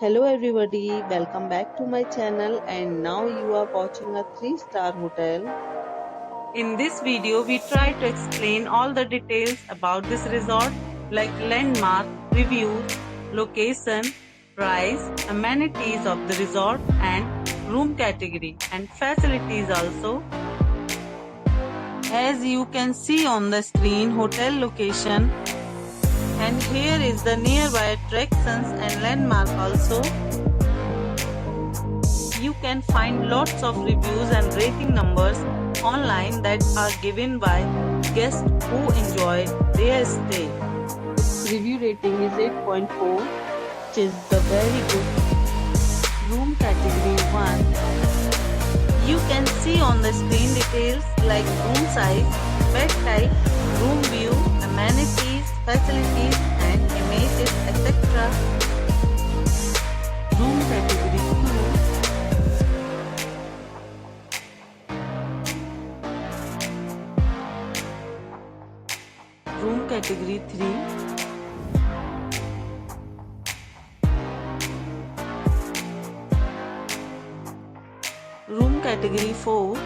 Hello everybody, welcome back to my channel and now you are watching a 3-star hotel. In this video, we try to explain all the details about this resort like landmark, reviews, location, price, amenities of the resort and room category and facilities also. As you can see on the screen, hotel location, and here is the nearby attractions and landmark also. You can find lots of reviews and rating numbers online that are given by guests who enjoyed their stay. Its review rating is 8.4, which is the very good. Room category 1. You can see on the screen details like room size, bed type, room view, amenities, facilities and images, etc. Room category 2. Room category 3. Room category 4.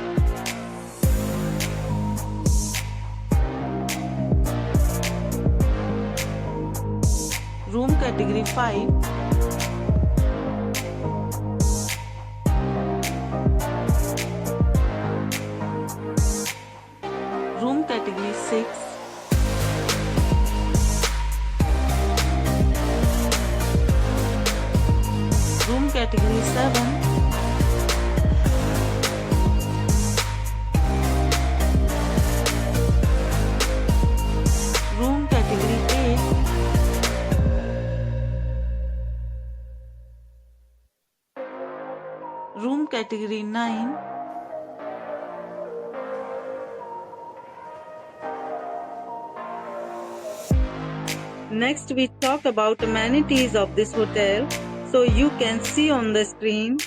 Room category 5. Room category 6. Room category 7. Room category 8. Room category 9. Next we talk about amenities of this hotel. So you can see on the screen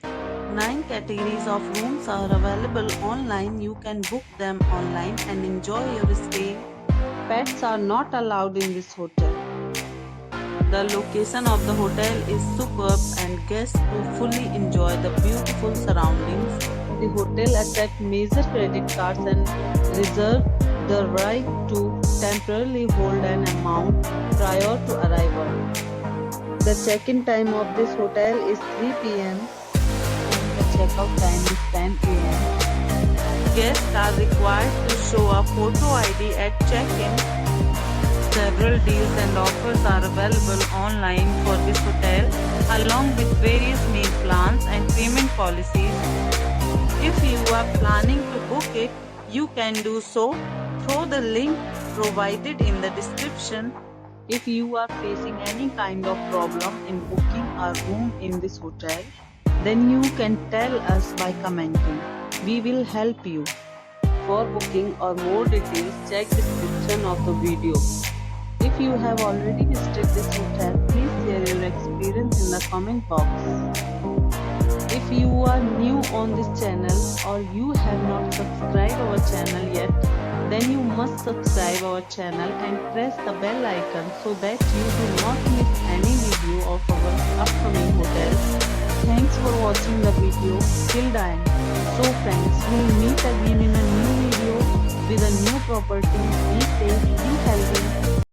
9 categories of rooms are available online. You can book them online and enjoy your stay. Pets are not allowed in this hotel. The location of the hotel is superb and guests will fully enjoy the beautiful surroundings. The hotel accepts major credit cards and reserve the right to temporarily hold an amount prior to arrival. The check-in time of this hotel is 3 p.m. and the check-out time is 10 a.m. Guests are required to show a photo ID at check-in. Several deals and offers are available online for this hotel, along with various meal plans and payment policies. If you are planning to book it, you can do so through the link provided in the description. If you are facing any kind of problem in booking a room in this hotel, then you can tell us by commenting. We will help you. For booking or more details, check description of the video. If you have already visited this hotel, please share your experience in the comment box. If you are new on this channel or you have not subscribed our channel yet, then you must subscribe our channel and press the bell icon so that you do not miss any video of our upcoming hotels. Thanks for watching the video till the end. So friends, we'll meet again in a new video with a new property. Be safe, be healthy.